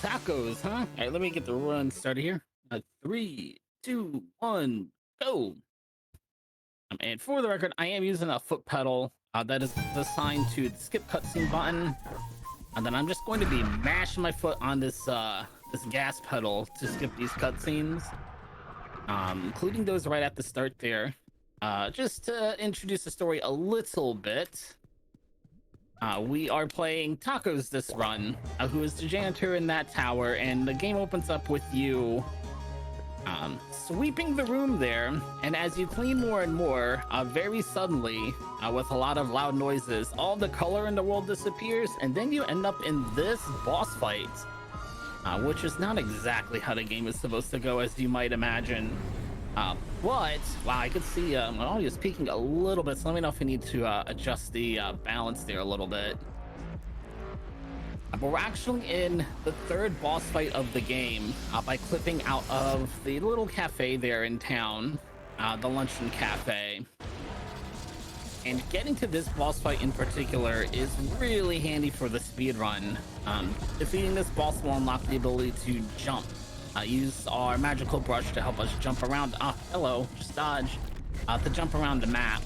tacos, huh? All right, let me get the run started here. 3, 2, 1, go. And for the record, I am using a foot pedal that is assigned to the skip cutscene button, and then I'm just going to be mashing my foot on this gas pedal to skip these cutscenes, including those right at the start there, just to introduce the story a little bit. We are playing Tacos this run, who is the janitor in that tower, and the game opens up with you sweeping the room there. And as you clean more and more, very suddenly, with a lot of loud noises, all the color in the world disappears, and then you end up in this boss fight, which is not exactly how the game is supposed to go, as you might imagine. But wow, I could see my audio is peaking a little bit, so let me know if you need to adjust the balance there a little bit. But we're actually in the third boss fight of the game by clipping out of the little cafe there in town, the Luncheon Cafe. And getting to this boss fight in particular is really handy for the speed run. Defeating this boss will unlock the ability to jump. Use our magical brush to help us jump around. Hello, just dodge. To jump around the map,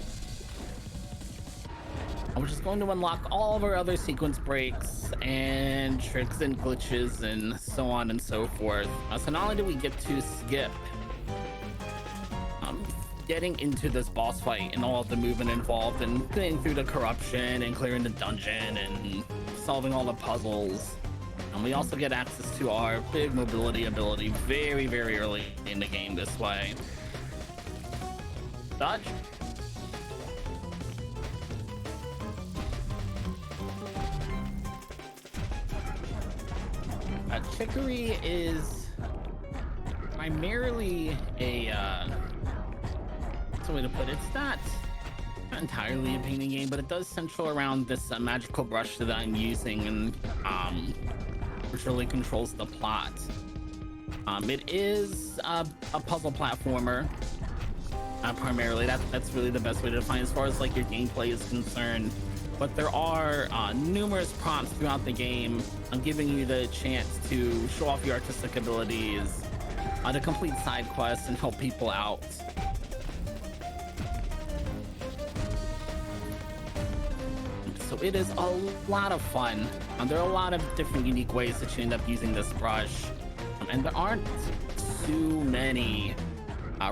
which is going to unlock all of our other sequence breaks and tricks and glitches and so on and so forth. So not only do we get to skip getting into this boss fight and all of the movement involved and getting through the corruption and clearing the dungeon and solving all the puzzles, and we also get access to our big mobility ability very, very early in the game this way. Dodge. Chicory is primarily what's the way to put it? It's not entirely a painting game, but it does central around this magical brush that I'm using, and which really controls the plot. It is a puzzle platformer, primarily. That's really the best way to define as far as like your gameplay is concerned. But there are numerous prompts throughout the game, giving you the chance to show off your artistic abilities, to complete side quests and help people out. So it is a lot of fun. There are a lot of different unique ways that you end up using this brush, and there aren't too many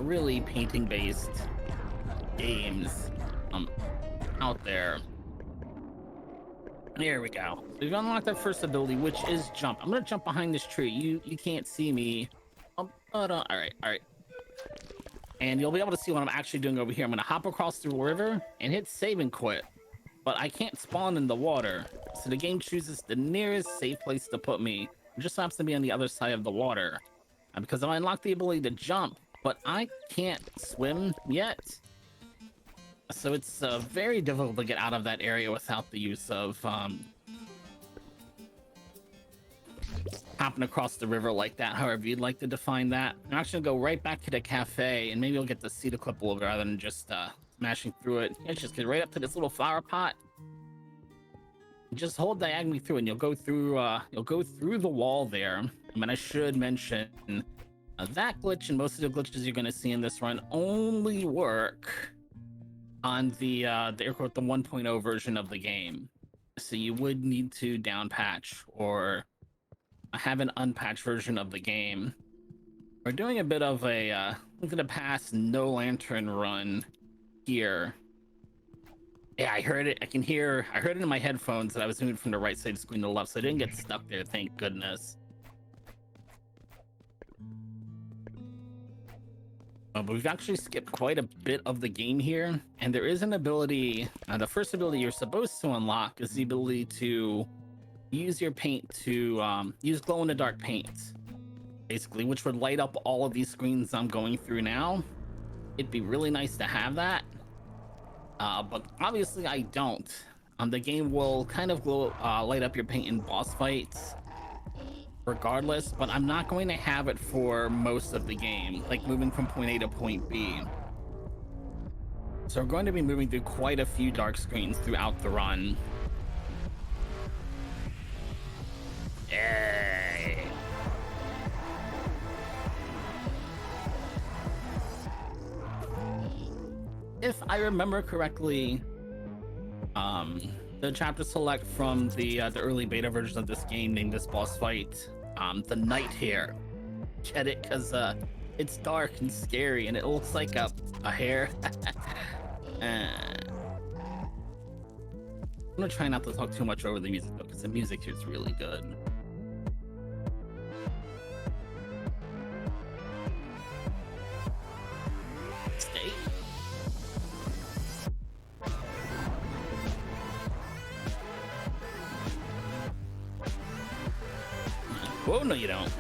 really painting-based games out there. There we go. So we've unlocked our first ability, which is jump. I'm gonna jump behind this tree. You can't see me. All right. And you'll be able to see what I'm actually doing over here. I'm gonna hop across the river and hit save and quit. But I can't spawn in the water, so the game chooses the nearest safe place to put me. It just happens to be on the other side of the water, because I unlocked the ability to jump, but I can't swim yet. So it's very difficult to get out of that area without the use of hopping across the river like that, however you'd like to define that. I'm actually gonna go right back to the cafe, and maybe you'll get to see the clip a little bit rather than just smashing through it. Let's just get right up to this little flower pot. Just hold diagonally through, and you'll go through the wall there. I mean, I should mention that glitch and most of the glitches you're gonna see in this run only work on the air quote the 1.0 version of the game. So you would need to down patch or have an unpatched version of the game. We're doing a bit of a look at the past no lantern run here. Yeah, I heard it. I heard it in my headphones that I was moving from the right side of the screen to the left, so I didn't get stuck there, thank goodness. But we've actually skipped quite a bit of the game here, and there is an ability. The first ability you're supposed to unlock is the ability to use your paint to use glow-in-the-dark paint, basically, which would light up all of these screens I'm going through now. It'd be really nice to have that, but obviously I don't. The game will kind of light up your paint in boss fights regardless, but I'm not going to have it for most of the game, like moving from point A to point B. So we're going to be moving through quite a few dark screens throughout the run. Yay! if I remember correctly, the chapter select from the early beta versions of this game named this boss fight the Night Hare. Get it? Because it's dark and scary and it looks like a hare. I'm gonna try not to talk too much over the music though, because the music here is really good. Stay. Whoa, no you don't.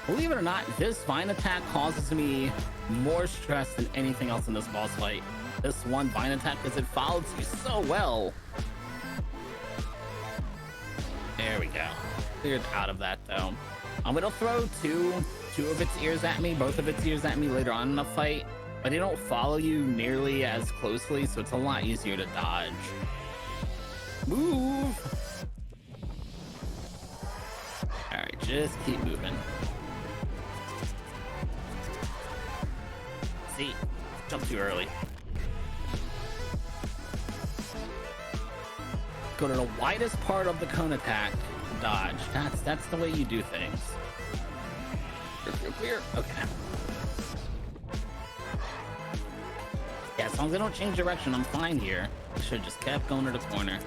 Believe it or not, this vine attack causes me more stress than anything else in this boss fight. This one vine attack, because it follows you so well. There we go. Cleared out of that though. It'll throw two of its ears at me, both of its ears at me later on in the fight, but they don't follow you nearly as closely, so it's a lot easier to dodge. Move! Alright, just keep moving. See, jump too early. Go to the widest part of the cone attack, dodge. That's the way you do things. Clear. Okay. Yeah, as long as I don't change direction, I'm fine here. I should have just kept going to the corner.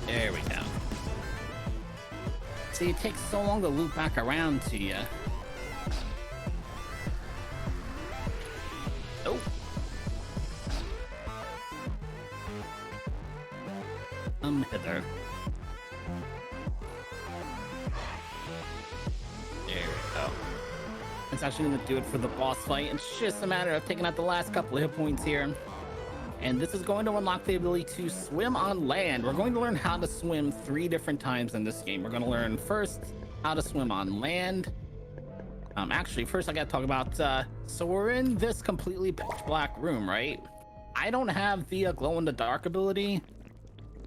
There we go. See, it takes so long to loop back around to you. Oh. Hither. There we go. It's actually going to do it for the boss fight. It's just a matter of taking out the last couple of hit points here. And this is going to unlock the ability to swim on land. We're going to learn how to swim 3 different times in this game. We're going to learn first how to swim on land. Actually, first I got to talk about, so we're in this completely pitch black room, right? I don't have the glow in the dark ability,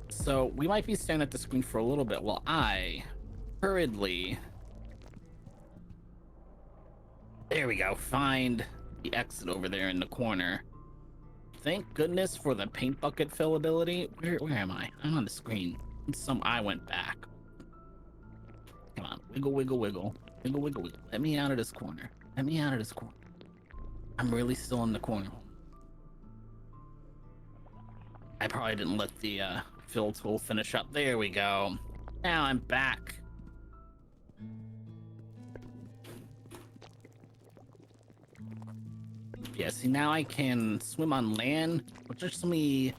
so we might be staring at the screen for a little bit while I hurriedly, there we go, find the exit over there in the corner. Thank goodness for the paint bucket fill ability. Where am I? I'm on the screen. I went back. Come on, wiggle, wiggle, wiggle. Wiggle, wiggle, wiggle. Let me out of this corner. Let me out of this corner. I'm really still in the corner. I probably didn't let the fill tool finish up. There we go. Now I'm back. Yeah, see, now I can swim on land, which lets me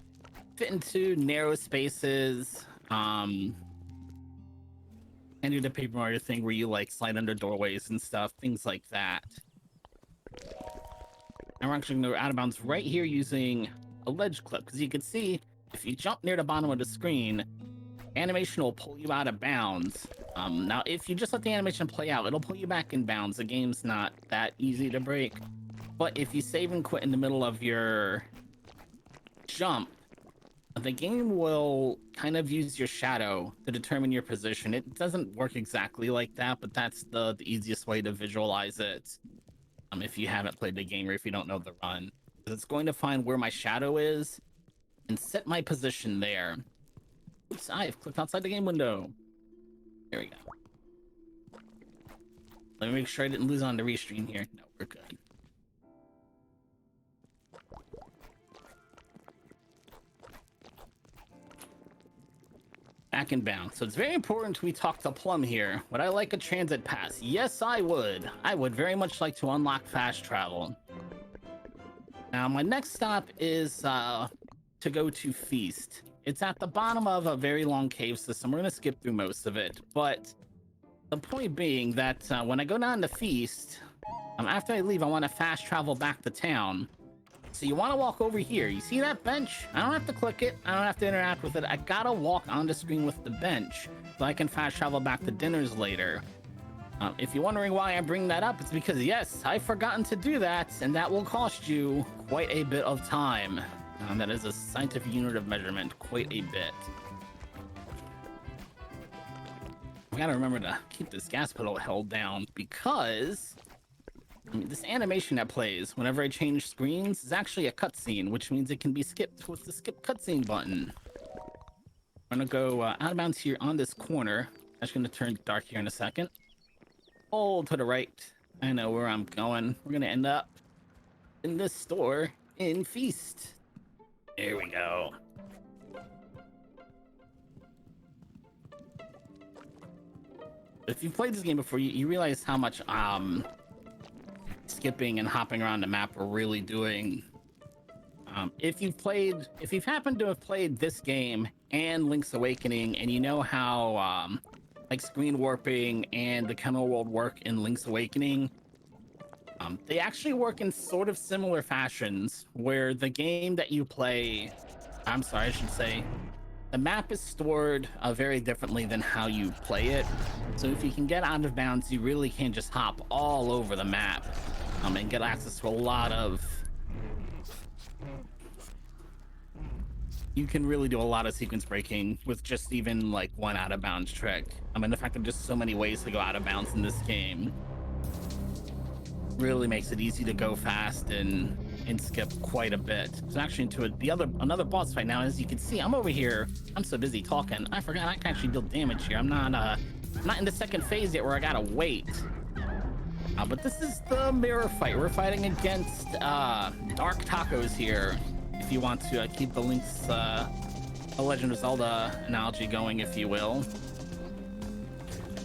fit into narrow spaces, and do the Paper Mario thing where you like slide under doorways and stuff, things like that. And we're actually going to go out of bounds right here using a ledge clip, because you can see if you jump near the bottom of the screen, animation will pull you out of bounds. Now, if you just let the animation play out, it'll pull you back in bounds. The game's not that easy to break. But if you save and quit in the middle of your jump, the game will kind of use your shadow to determine your position. It doesn't work exactly like that, but that's the easiest way to visualize it. If you haven't played the game or if you don't know the run, it's going to find where my shadow is and set my position there. Oops, I've clicked outside the game window. There we go. Let me make sure I didn't lose on the restream here. No, we're good. Back in bounds. So it's very important we talk to Plum here. Would I like a transit pass? Yes, I would. I would very much like to unlock fast travel. Now, my next stop is to go to Feast. It's at the bottom of a very long cave system. We're going to skip through most of it. But the point being that when I go down to Feast, after I leave, I want to fast travel back to town. So you want to walk over here. You see that bench? I don't have to click it. I don't have to interact with it. I gotta walk on the screen with the bench so I can fast travel back to dinners later. If you're wondering why I'm bringing that up, it's because, yes, I've forgotten to do that, and that will cost you quite a bit of time. That is a scientific unit of measurement, quite a bit. I gotta remember to keep this gas pedal held down because I mean, this animation that plays whenever I change screens is actually a cutscene, which means it can be skipped with the skip cutscene button. I'm gonna go out of bounds here on this corner. I'm just gonna turn dark here in a second. Hold to the right. I know where I'm going. We're gonna end up in this store in Feast. There we go. If you've played this game before, you realize how much skipping and hopping around the map are really doing. If you've happened to have played this game and Link's Awakening, and you know how like screen warping and the Chemical World work in Link's Awakening, they actually work in sort of similar fashions, where the game that you play, I'm sorry, I should say, the map is stored very differently than how you play it. So if you can get out of bounds, you really can just hop all over the map and get access to a lot of... You can really do a lot of sequence breaking with just even like one out of bounds trick. I mean, the fact that there's so many ways to go out of bounds in this game really makes it easy to go fast and skip quite a bit. So actually into another boss fight now. As you can see, I'm over here. I'm so busy talking. I forgot I can actually deal damage here. I'm not in the second phase yet where I gotta wait. But this is the mirror fight. We're fighting against Dark Tacos here. If you want to keep the Link's The Legend of Zelda analogy going, if you will.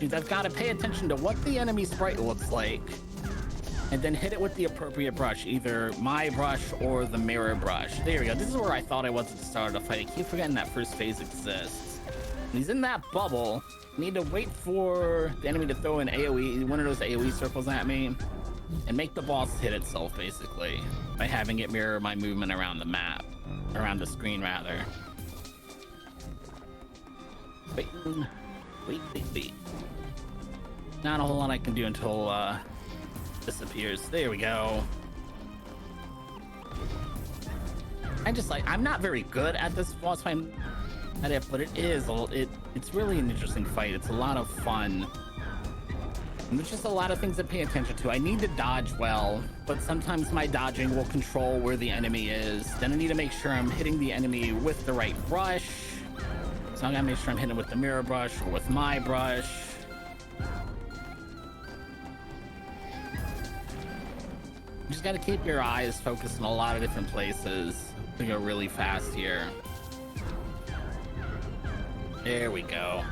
I've got to pay attention to what the enemy sprite looks like, and then hit it with the appropriate brush, either my brush or the mirror brush. There we go. This is where I thought I was at the start of the fight. I keep forgetting that first phase exists. When he's in that bubble, I need to wait for the enemy to throw an AoE, one of those AoE circles at me, and make the boss hit itself, basically, by having it mirror my movement around the map, around the screen, rather. Wait. Not a whole lot I can do until disappears. There we go. I'm not very good at this boss fight, but it's really an interesting fight. It's a lot of fun. And there's just a lot of things to pay attention to. I need to dodge well, but sometimes my dodging will control where the enemy is. Then I need to make sure I'm hitting the enemy with the right brush. So I gotta make sure I'm hitting it with the mirror brush or with my brush. You just gotta keep your eyes focused in a lot of different places to go really fast here. There we go.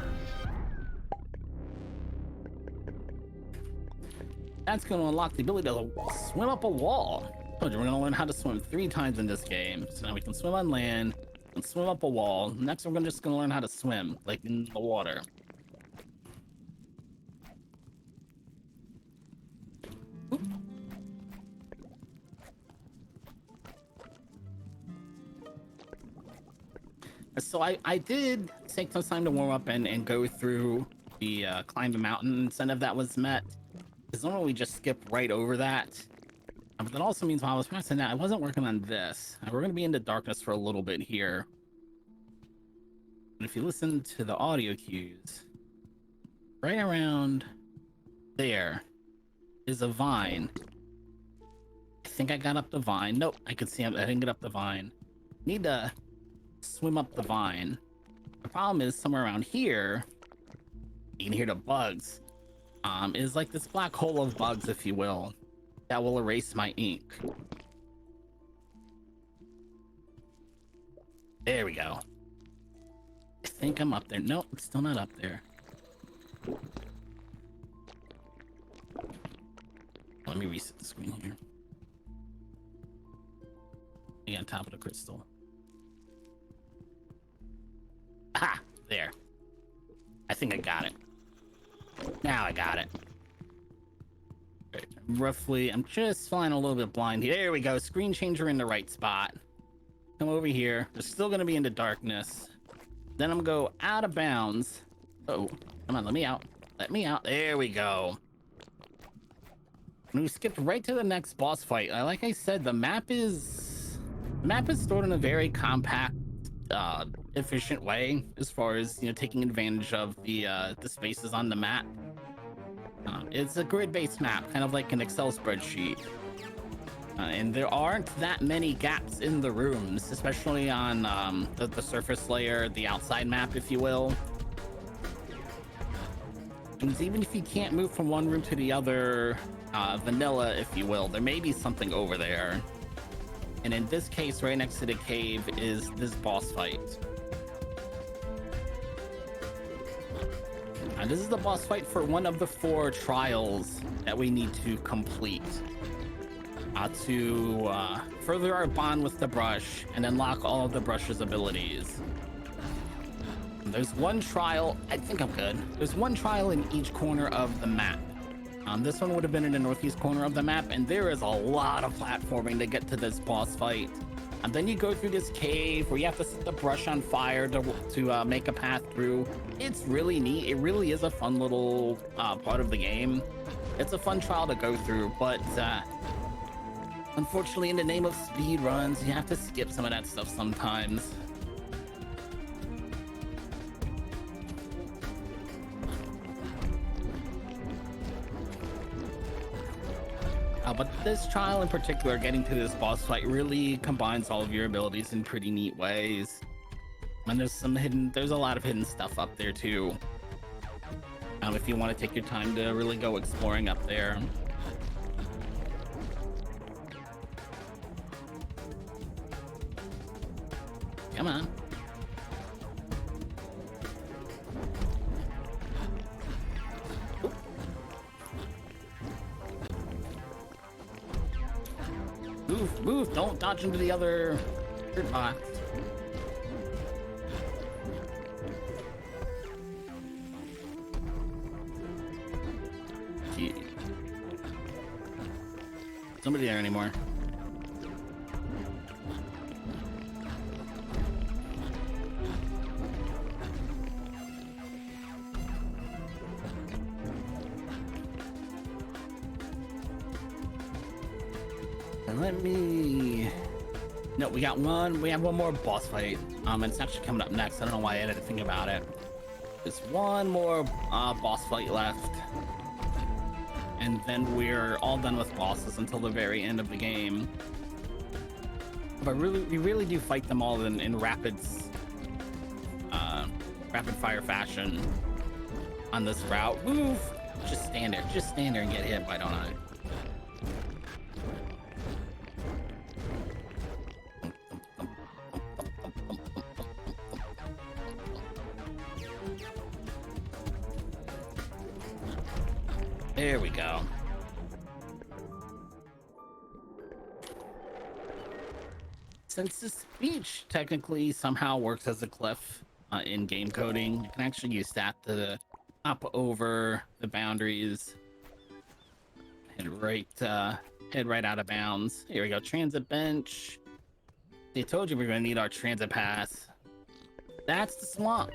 That's going to unlock the ability to swim up a wall. We're going to learn how to swim 3 times in this game. So now we can swim on land and swim up a wall. Next, we're just going to learn how to swim, like in the water. Oop. So I did take some time to warm up and go through the climb the mountain incentive that was met. Because normally we just skip right over that. But that also means while I was pressing that, I wasn't working on this. We're going to be in the darkness for a little bit here. And if you listen to the audio cues, right around there is a vine. I think I got up the vine. Nope, I could see I didn't get up the vine. Need to swim up the vine. The problem is somewhere around here, you can hear the bugs. Is like this black hole of bugs, if you will, that will erase my ink. There we go. I think I'm up there. Nope, it's still not up there. Let me reset the screen here. On top of the crystal. Ah, there. I think I got it. Now I got it. Right, roughly, I'm just flying a little bit blind here. There we go. Screen changer in the right spot. Come over here. We're still going to be in the darkness. Then I'm going to go out of bounds. Oh, come on. Let me out. Let me out. There we go. And we skipped right to the next boss fight. Like I said, the map is stored in a very compact efficient way as far as taking advantage of the spaces on the map. It's a grid-based map, kind of like an Excel spreadsheet. And there aren't that many gaps in the rooms, especially on the surface layer, the outside map, if you will. And even if you can't move from one room to the other, vanilla, if you will, there may be something over there. And in this case, right next to the cave is this boss fight. And this is the boss fight for one of the 4 trials that we need to complete to further our bond with the brush and unlock all of the brush's abilities. There's one trial, I think I'm good. There's one trial in each corner of the map. This one would have been in the northeast corner of the map, and there is a lot of platforming to get to this boss fight. And then you go through this cave where you have to set the brush on fire to make a path through. It's really neat. It really is a fun little part of the game. It's a fun trial to go through, but unfortunately, in the name of speed runs, you have to skip some of that stuff sometimes. But this trial in particular, getting to this boss fight, really combines all of your abilities in pretty neat ways. And there's a lot of hidden stuff up there too. If you want to take your time to really go exploring up there. Come on. Move, don't dodge into the other box. Yeah. Somebody there anymore. No, we have one more boss fight. And it's actually coming up next. I don't know why I didn't think about it. There's one more boss fight left. And then we're all done with bosses until the very end of the game. But we really do fight them all in rapid fire fashion on this route. Move! Just stand there and get hit, why don't I? There we go. Since the speech technically somehow works as a cliff in game coding, you can actually use that to hop over the boundaries. Head right out of bounds. Here we go, transit bench. They told you we were gonna need our transit pass. That's the swamp.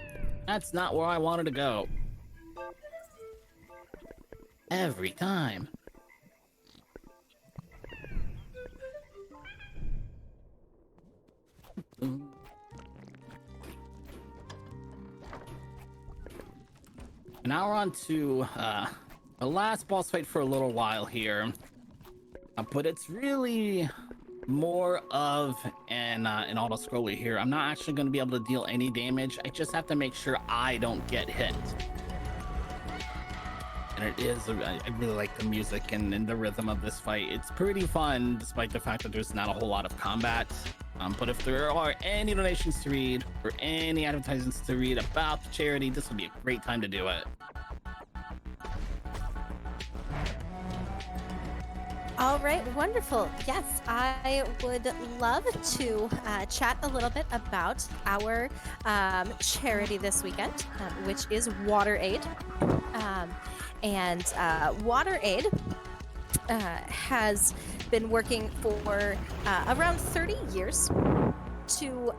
That's not where I wanted to go. Every time. Now we're on to the last boss fight for a little while here, but it's really more of an auto-scroller here. I'm not actually going to be able to deal any damage. I just have to make sure I don't get hit. And it is, I really like the music and the rhythm of this fight. It's pretty fun, despite the fact that there's not a whole lot of combat. But if there are any donations to read or any advertisements to read about the charity, this would be a great time to do it. All right, wonderful. Yes, I would love to chat a little bit about our charity this weekend, which is WaterAid. WaterAid has been working for around 30 years to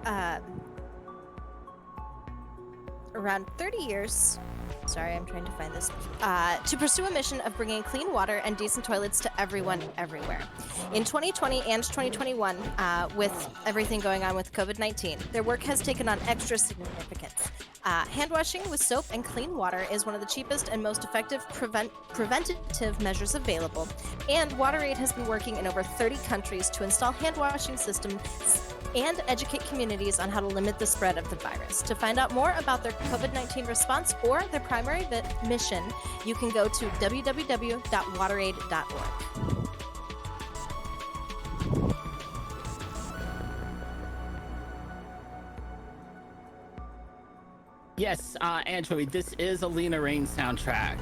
around 30 years. Sorry, I'm trying to find this. To pursue a mission of bringing clean water and decent toilets to everyone, everywhere. In 2020 and 2021, with everything going on with COVID-19, their work has taken on extra significance. Hand washing with soap and clean water is one of the cheapest and most effective preventative measures available, and WaterAid has been working in over 30 countries to install hand washing systems and educate communities on how to limit the spread of the virus. To find out more about their COVID-19 response or their primary mission, you can go to www.wateraid.org. Yes, Android, this is a Lena Rain soundtrack.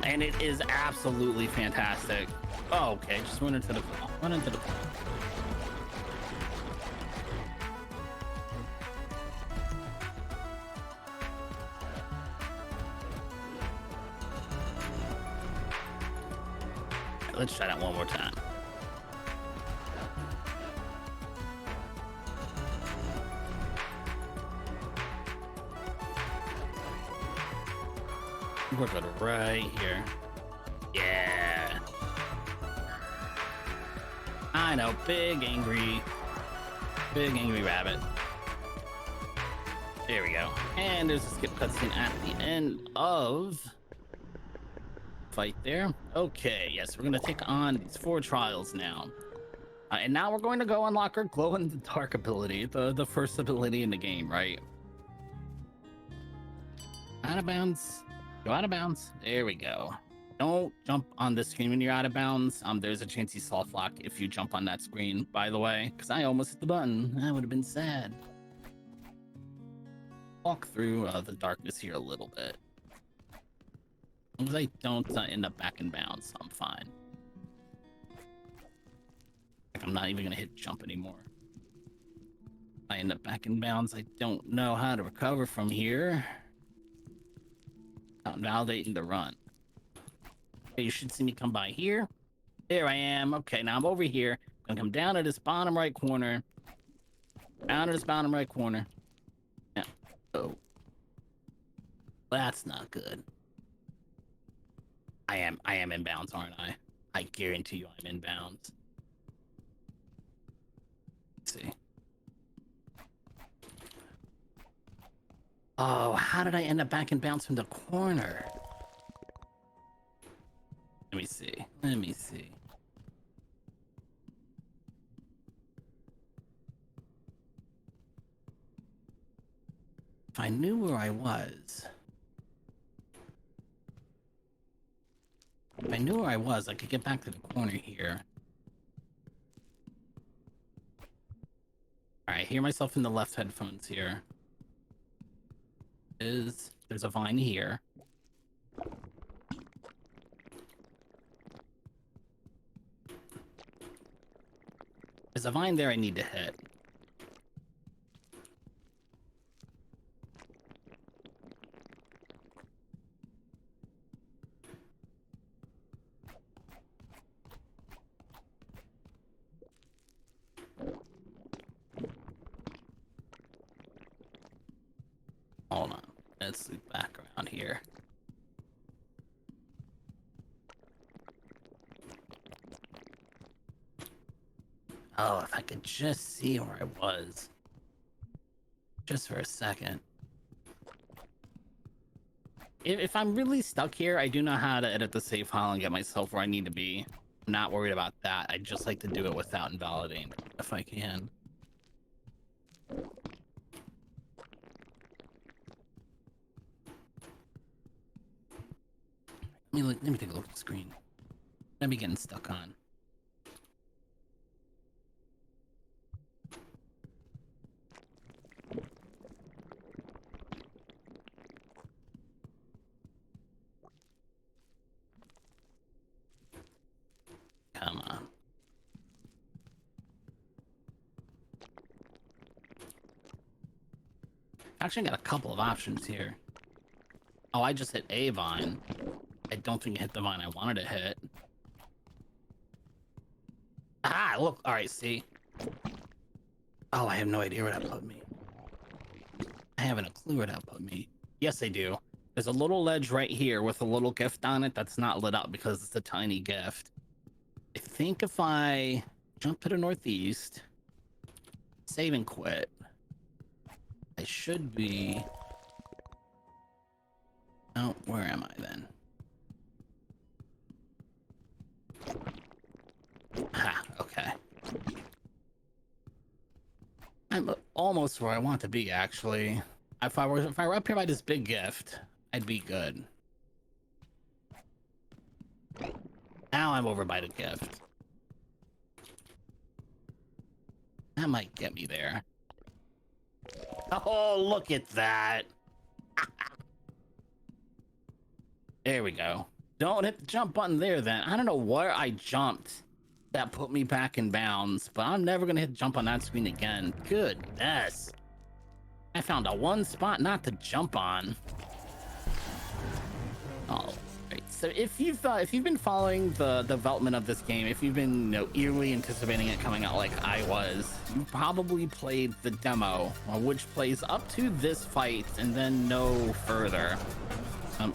And it is absolutely fantastic. Oh, okay, just run into the wall. Run into the wall. Right, let's try that one more time. We're good right here. Yeah. I know, big angry rabbit. There we go. And there's a skip cutscene at the end of fight there. Okay, yes, we're gonna take on these 4 trials now. And now we're going to go unlock our glow in the dark ability, the first ability in the game, right? Out of bounds. Go out of bounds. There we go. Don't jump on the screen when you're out of bounds. There's a chance you soft lock if you jump on that screen, by the way, because I almost hit the button. That would have been sad. Walk through the darkness here a little bit. As long as I don't end up back in bounds, I'm fine. Like, I'm not even gonna hit jump anymore. If I end up back in bounds, I don't know how to recover from here. I'm validating the run. Okay, you should see me come by here. There I am. Okay, now I'm over here. I'm gonna come down to this bottom right corner. Down to this bottom right corner. Yeah. Oh. That's not good. I am in bounds, aren't I? I guarantee you I'm in bounds. Let's see. Oh, how did I end up back in bounds from the corner? Let me see. Let me see. If I knew where I was. If I knew where I was, I could get back to the corner here. Alright, hear myself in the left headphones here. There's a vine here. There's a vine there I need to hit. Hold on. Let's loop back around here. Oh, if I could just see where I was. Just for a second. If I'm really stuck here, I do know how to edit the save file and get myself where I need to be. I'm not worried about that. I just like to do it without invalidating if I can. Let me take a look at the screen. Let me getting stuck on. Come on. Actually, I got a couple of options here. Oh, I just hit a vine. I don't think I hit the vine I wanted to hit. Ah, look. All right, see. Oh, I have no idea where that put me. I haven't a clue where that put me. Yes, I do. There's a little ledge right here with a little gift on it that's not lit up because it's a tiny gift. I think if I jump to the northeast, save and quit, I should be... Oh, where am I then? Ha, okay. I'm almost where I want to be, actually. If I were up here by this big gift, I'd be good. Now I'm over by the gift. That might get me there. Oh, look at that. There we go. Don't hit the jump button there then. I don't know where I jumped that put me back in bounds, but I'm never gonna hit jump on that screen again. Goodness. I found a one spot not to jump on. Oh, right. So if you've been following the development of this game, if you've been eagerly anticipating it coming out like I was, you probably played the demo, which plays up to this fight and then no further.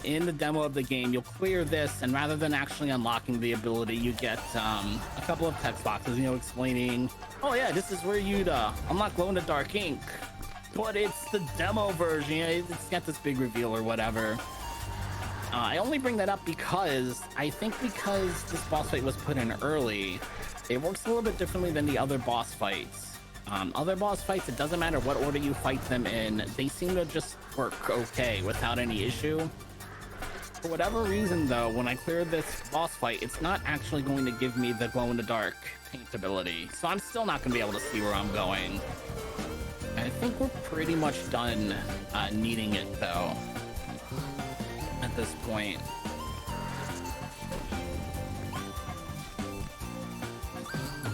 In the demo of the game, you'll clear this, and rather than actually unlocking the ability, you get a couple of text boxes, explaining, oh yeah, this is where you'd unlock glow-in-the-dark ink. But it's the demo version. It's got this big reveal or whatever. I only bring that up because this boss fight was put in early. It works a little bit differently than the other boss fights. Other boss fights, it doesn't matter what order you fight them in, they seem to just work okay without any issue. For whatever reason, though, when I clear this boss fight, it's not actually going to give me the glow-in-the-dark paint ability, so I'm still not going to be able to see where I'm going. I think we're pretty much done needing it, though, at this point.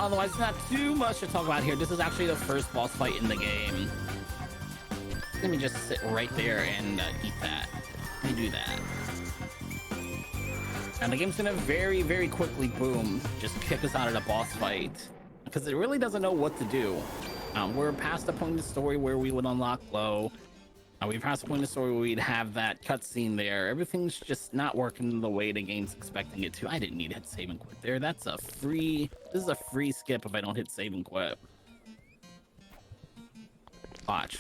Otherwise, not too much to talk about here. This is actually the first boss fight in the game. Let me just sit right there and eat that. Let me do that. And the game's gonna very, very quickly, boom, just kick us out of the boss fight. Because it really doesn't know what to do. We're past the point in the story where we would unlock glow. We're past the point in the story where we'd have that cutscene there. Everything's just not working the way the game's expecting it to. I didn't need to hit save and quit there. This is a free skip if I don't hit save and quit. Watch.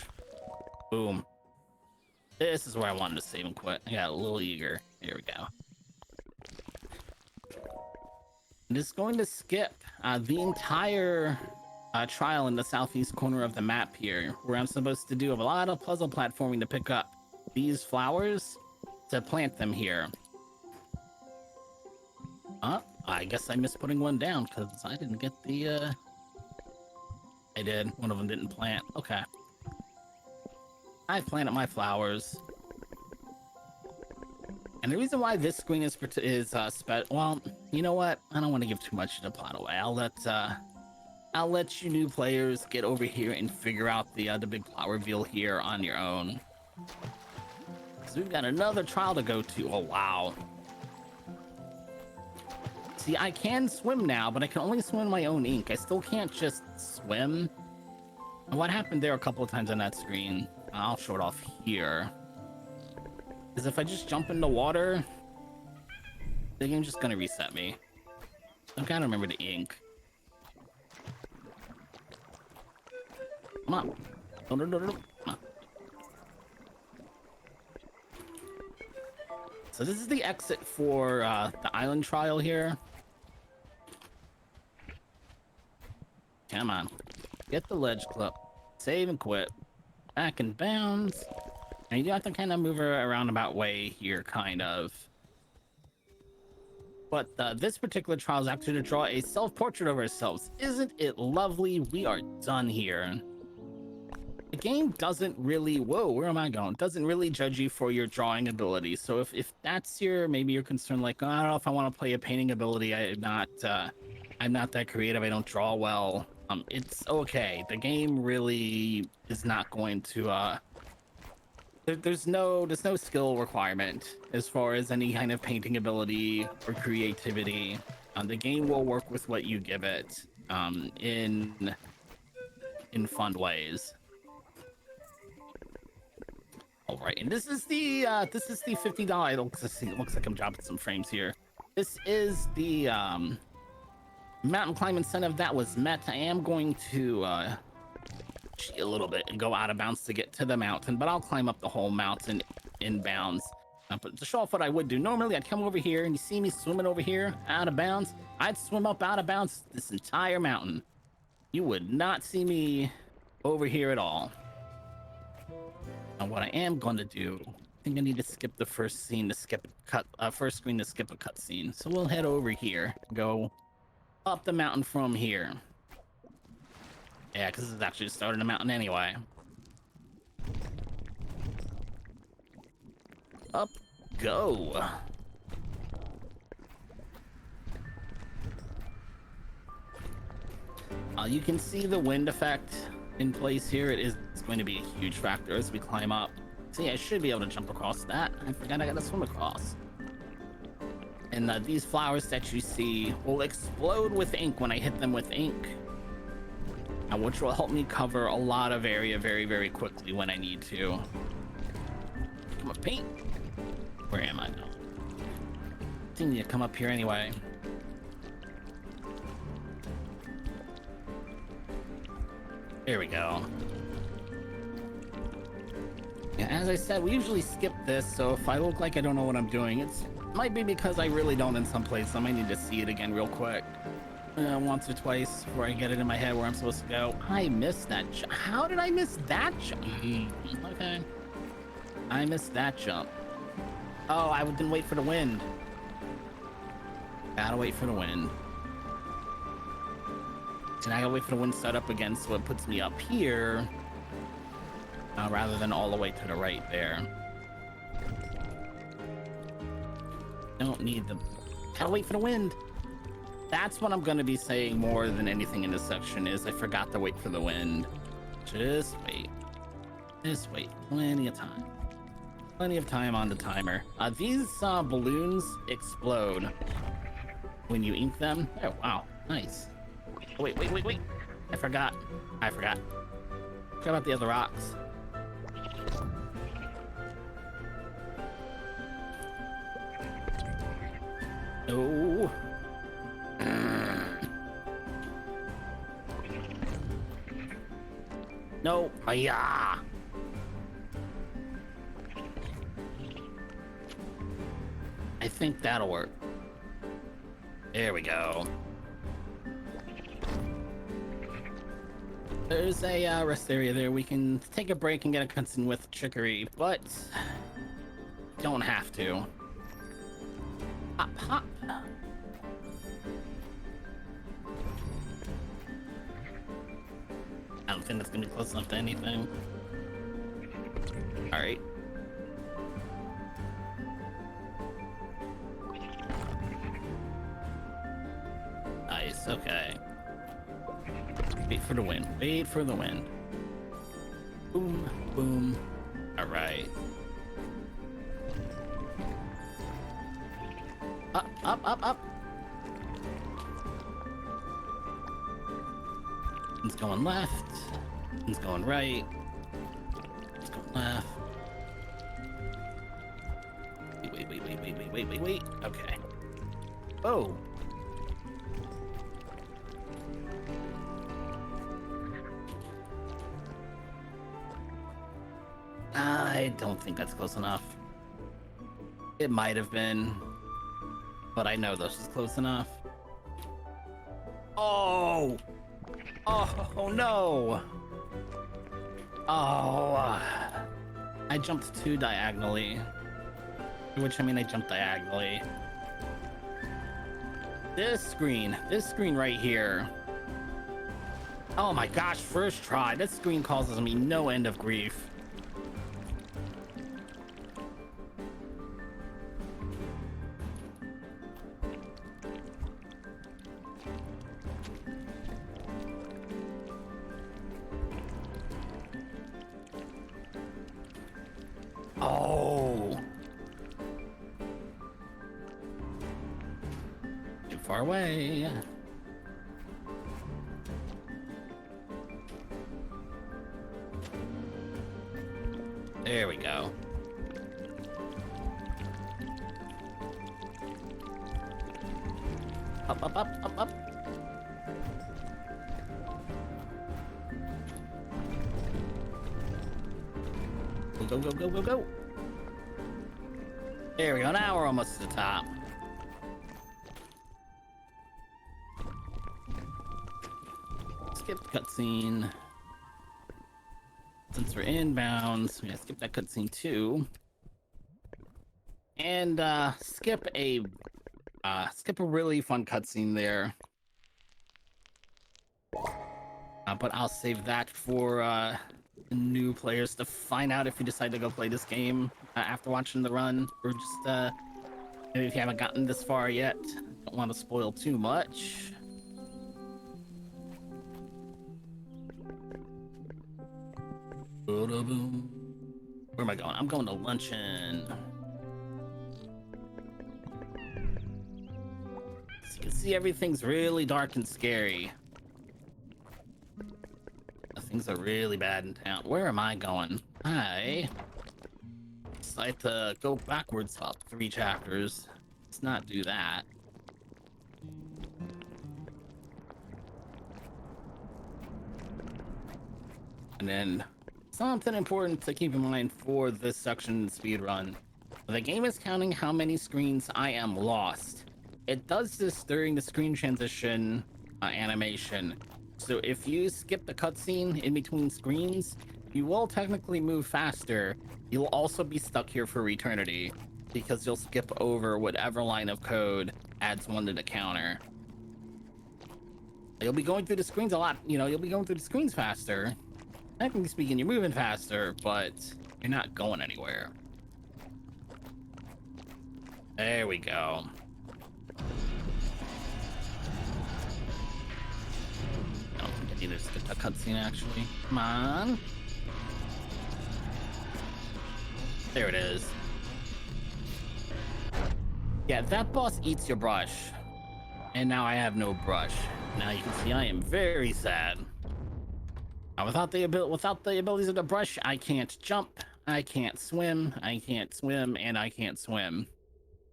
Boom. This is where I wanted to save and quit. I got a little eager. Here we go. I'm just going to skip the entire trial in the southeast corner of the map here, where I'm supposed to do a lot of puzzle platforming to pick up these flowers to plant them here. I guess I missed putting one down because I didn't get the I did. One of them didn't plant. Okay. I planted my flowers. And the reason why this screen is well, you know what? I don't want to give too much of the plot away. I'll let you new players get over here and figure out the big plot reveal here on your own. So we've got another trial to go to. Oh wow. See, I can swim now, but I can only swim my own ink. I still can't just swim. And what happened there a couple of times on that screen, I'll show it off here, is if I just jump in the water, the game's just gonna reset me. I've got to remember the ink. Come on. No. Come on. So this is the exit for the island trial here. Come on. Get the ledge clip. Save and quit. Back in bounds. And you do have to kind of move her around about way here, kind of. But this particular trial is actually to draw a self-portrait of ourselves. Isn't it lovely? We are done here. The game doesn't really, whoa, where am I going? Doesn't really judge you for your drawing ability. So if that's maybe your concern, like, oh, I don't know if I want to play a painting ability. I'm not that creative. I don't draw well. It's okay. The game really is not going to, there's no skill requirement as far as any kind of painting ability or creativity. The game will work with what you give it in fun ways. All right, and this is the $50. It looks like I'm dropping some frames here. This is the mountain climb incentive that was met. I am going to cheat a little bit and go out of bounds to get to the mountain, but I'll climb up the whole mountain in bounds. But to show off what I would do, normally I'd come over here and you see me swimming over here out of bounds. I'd swim up out of bounds this entire mountain. You would not see me over here at all. And what I am going to do, I think I need to skip the first scene to skip a cut, first screen to skip a cutscene. So we'll head over here, go up the mountain from here. Yeah, because this is actually starting a mountain anyway. Up, go. You can see the wind effect in place here. It is going to be a huge factor as we climb up. See, I should be able to jump across that. I forgot I gotta swim across. And these flowers that you see will explode with ink when I hit them with ink, which will help me cover a lot of area very, very quickly when I need to. Come on, paint. Where am I now? I need to come up here anyway. There we go. Yeah, as I said, we usually skip this, so if I look like I don't know what I'm doing, it might be because I really don't in some places. I might need to see it again real quick. Once or twice before I get it in my head where I'm supposed to go. I missed that jump. How did I miss that jump? Okay. I missed that jump. Oh, I didn't wait for the wind. Gotta wait for the wind. And I gotta wait for the wind to start up again, so it puts me up here rather than all the way to the right there. Don't need the... Gotta wait for the wind. That's what I'm gonna be saying more than anything in this section is I forgot to wait for the wind. Just wait. Just wait. Plenty of time. Plenty of time on the timer. These balloons explode when you ink them. Oh, wow. Nice. Oh, wait. I forgot. I forgot about the other rocks. Oh. No. Yeah. I think that'll work. There we go. There's a rest area there. We can take a break and get a cutscene with Chicory, but don't have to. Hop, hop. I don't think that's gonna be close enough to anything. All right. Nice. Okay. Wait for the wind. Wait for the wind. Boom, boom. All right. Up, up, up, up. It's going left. It's going right. It's going left. Wait. Okay. Oh. I don't think that's close enough. It might have been, but I know this is close enough. Oh! Oh no! Oh, I jumped too diagonally. Which, I mean, I jumped diagonally. This screen right here. Oh my gosh, first try. This screen causes me no end of grief. Oh. Too far away. There we go. Up, up, up, up, up. Go, go, go, go, go. There we go. Now we're almost to the top. Skip cutscene. Since we're inbound, we're gonna skip that cutscene too. And skip a really fun cutscene there. But I'll save that for new players to find out if you decide to go play this game after watching the run, or just maybe if you haven't gotten this far yet. Don't want to spoil too much. Boom. Where am I going? I'm going to luncheon. As you can see, everything's really dark and scary. Things are really bad in town. Where am I going? I decide to go backwards up 3 chapters. Let's not do that. And then something important to keep in mind for this section speedrun. The game is counting how many screens I am lost. It does this during the screen transition animation. So if you skip the cutscene in between screens, you will technically move faster. You'll also be stuck here for eternity because you'll skip over whatever line of code adds 1 to the counter. You'll be going through the screens a lot, you'll be going through the screens faster. Technically speaking, you're moving faster, but you're not going anywhere. There we go. I don't think I need to skip that cutscene, actually. Come on. There it is. Yeah, that boss eats your brush. And now I have no brush. Now you can see I am very sad. Now, without the abilities of the brush, I can't jump, I can't swim, and I can't swim.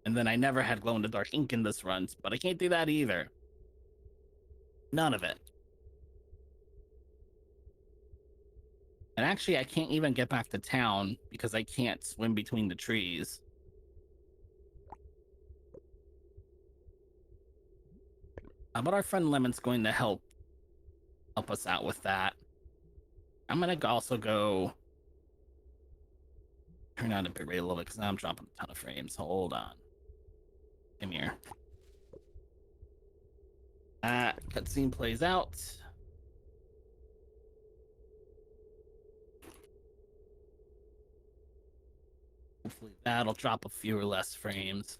And then I never had glow-in-the-dark ink in this run, but I can't do that either. None of it. And actually, I can't even get back to town because I can't swim between the trees. But our friend Lemon's going to help us out with that. I'm gonna also go turn down the bit rate a little bit because now I'm dropping a ton of frames. Hold on. Come here. Cutscene plays out. Hopefully that'll drop a few or less frames.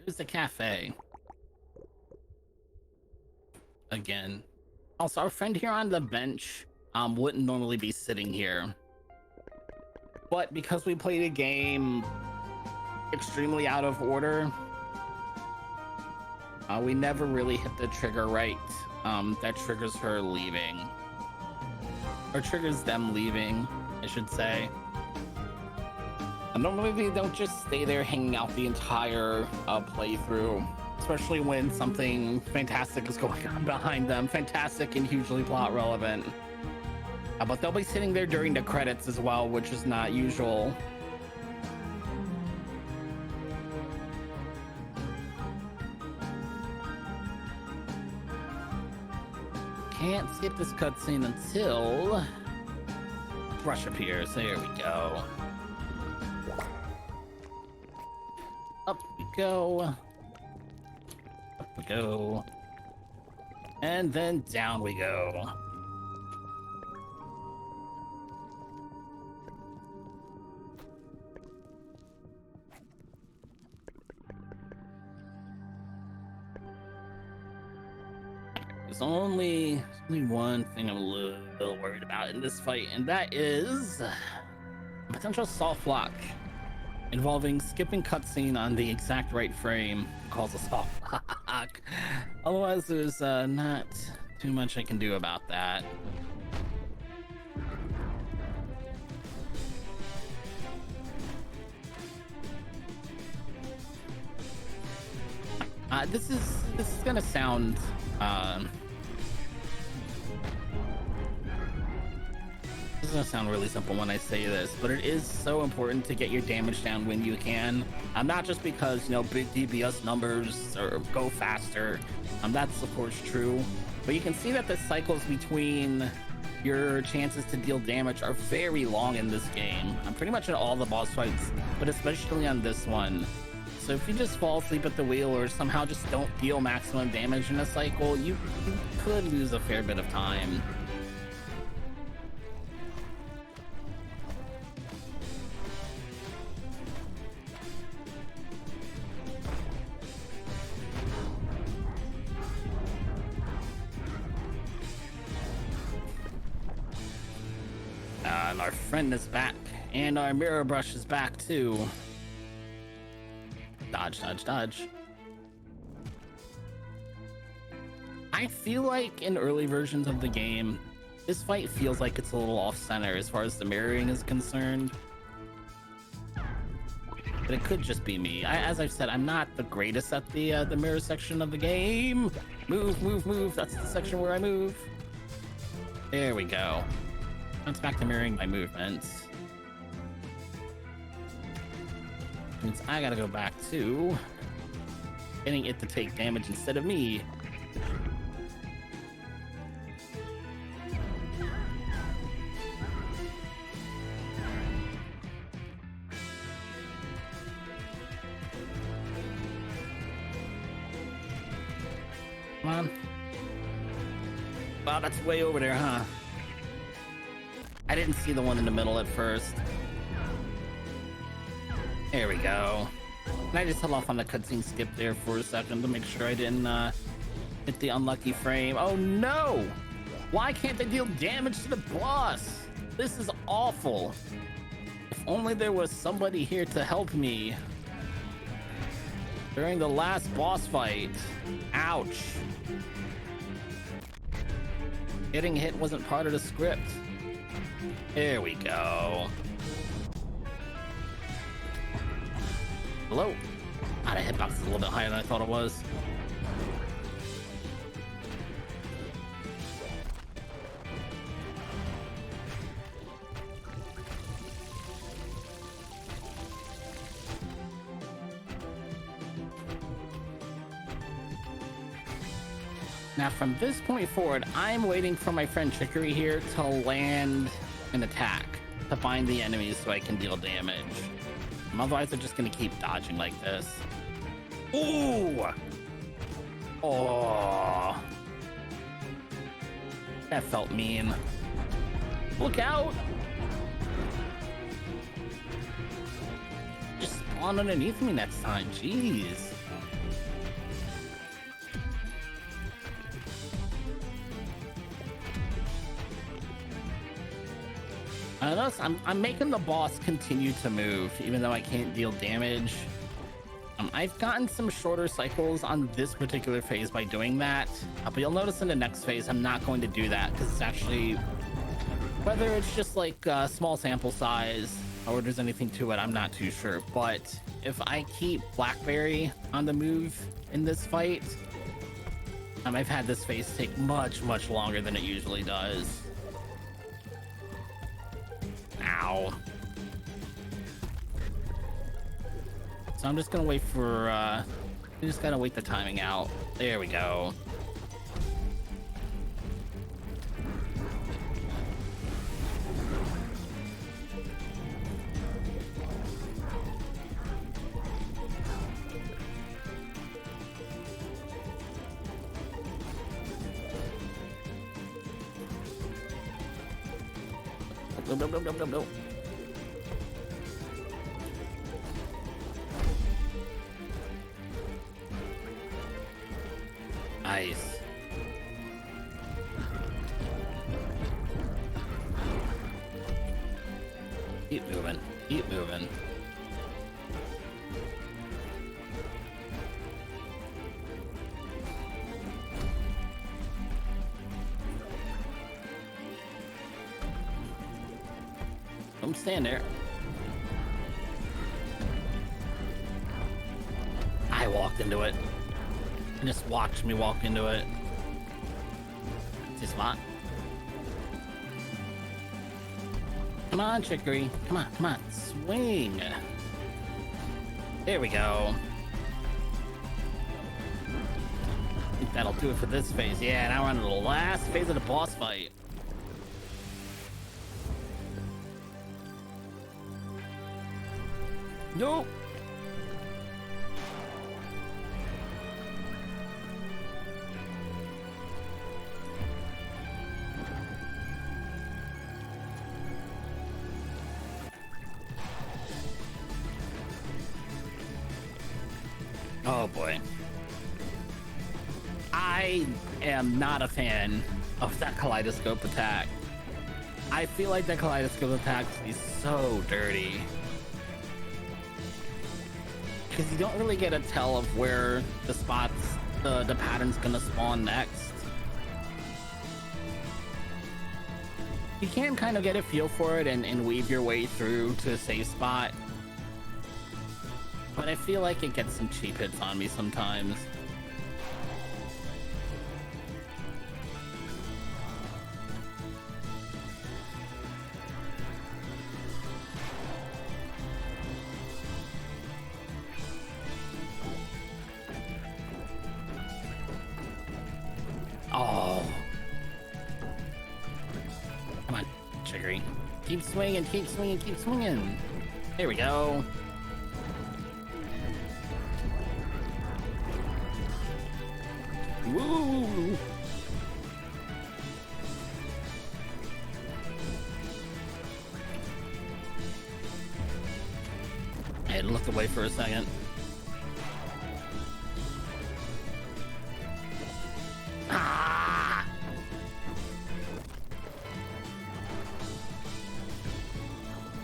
There's the cafe. Again. Also, our friend here on the bench wouldn't normally be sitting here. But because we played a game extremely out of order, we never really hit the trigger right. That triggers her leaving. Or triggers them leaving, I should say. Normally they don't just stay there hanging out the entire playthrough, especially when something fantastic is going on behind them. Fantastic and hugely plot relevant. But they'll be sitting there during the credits as well, which is not usual. Can't skip this cutscene until brush appears. There we go. Up we go. Up we go. And then down we go. There's only one thing I'm a little worried about in this fight, and that is a potential soft lock. involving skipping cutscene on the exact right frame calls us off. Otherwise, there's not too much I can do about that. This is gonna sound this is gonna sound really simple when I say this, but it is so important to get your damage down when you can. Not just because, you know, big DPS numbers or go faster. That's of course true, but you can see that the cycles between your chances to deal damage are very long in this game. I'm pretty much in all the boss fights, but especially on this one. So if you just fall asleep at the wheel or somehow just don't deal maximum damage in a cycle, you could lose a fair bit of time. And our friend is back, and our mirror brush is back too. Dodge, dodge, dodge. I feel like in early versions of the game, this fight feels like it's a little off-center as far as the mirroring is concerned. But it could just be me. As I've said, I'm not the greatest at the mirror section of the game. Move, move, move. That's the section where I move. There we go. It's back to mirroring my movements. Means I gotta go back to getting it to take damage instead of me. Come on. Wow, that's way over there, huh? I didn't see the one in the middle at first. There we go. And I just held off on the cutscene skip there for a second to make sure I didn't hit the unlucky frame. Oh no! Why can't they deal damage to the boss? This is awful. If only there was somebody here to help me during the last boss fight. Ouch. Getting hit wasn't part of the script. There we go. Hello. Ah, the hitbox is a little bit higher than I thought it was. Now from this point forward, I'm waiting for my friend Chicory here to land an attack to bind the enemies so I can deal damage. Otherwise, they're just gonna keep dodging like this. Ooh! Oh! That felt mean. Look out! Just spawn underneath me next time, jeez. Notice I'm making the boss continue to move, even though I can't deal damage. I've gotten some shorter cycles on this particular phase by doing that, but you'll notice in the next phase I'm not going to do that because it's actually, whether it's just like a small sample size or there's anything to it, I'm not too sure. But if I keep Blackberry on the move in this fight, I've had this phase take much longer than it usually does. Ow. So I'm just gonna wait for we just gotta wait the timing out. There we go. No. Nice. Keep moving. Keep moving. I'm staying there. I walked into it. And just watched me walk into it. See spot. Come on, Chicory. Come on, come on. Swing. There we go. I think that'll do it for this phase. Yeah, now we're on to the last phase of the boss fight. Nope. Oh boy. I am not a fan of that kaleidoscope attack. I feel like that kaleidoscope attack is so dirty. Because you don't really get a tell of where the spots, the pattern's gonna spawn next. You can kind of get a feel for it and weave your way through to a safe spot. But I feel like it gets some cheap hits on me sometimes. Oh. Come on, Chicory. Keep swinging, keep swinging, keep swinging. There we go. Woo! I had to look away for a second. Ah!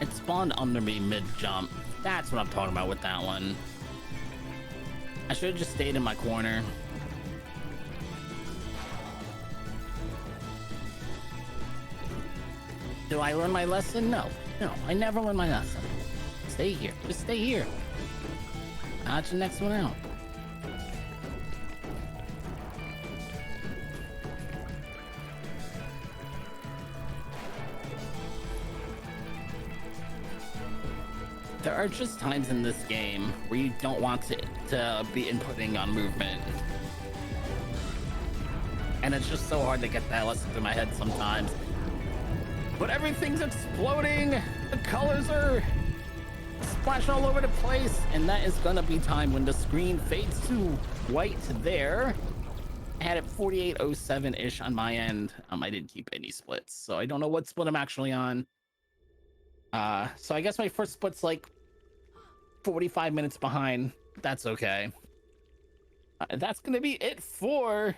It spawned under me mid-jump. That's what I'm talking about with that one. I should have just stayed in my corner. Do I learn my lesson? No. No, I never learn my lesson. Stay here. Just stay here. Dodge the next one out. There are just times in this game where you don't want to be inputting on movement. And it's just so hard to get that lesson through my head sometimes. But everything's exploding, the colors are splashing all over the place, and that is gonna be time when the screen fades to white there. I had it 4807-ish on my end. I didn't keep any splits, so I don't know what split I'm actually on. So I guess my first split's like 45 minutes behind. That's okay. That's gonna be it for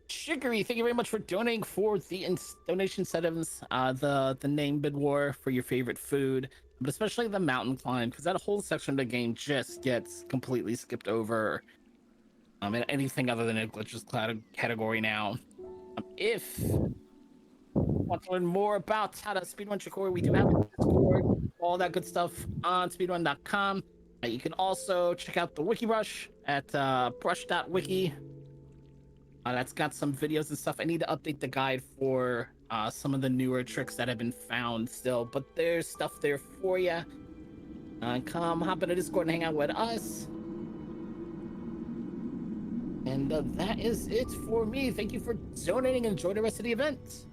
Chicory. Thank you very much for donating for the donation settings, the name bid war for your favorite food, but especially the mountain climb, because that whole section of the game just gets completely skipped over. And anything other than a glitches category now. If you want to learn more about how to speedrun Chicory, we do have a Discord, all that good stuff on speedrun.com. You can also check out the wiki brush at brush.wiki. That's got some videos and stuff. I need to update the guide for some of the newer tricks that have been found still, but there's stuff there for you. Come hop into Discord and hang out with us. And that is it for me. Thank you for donating. Enjoy the rest of the event.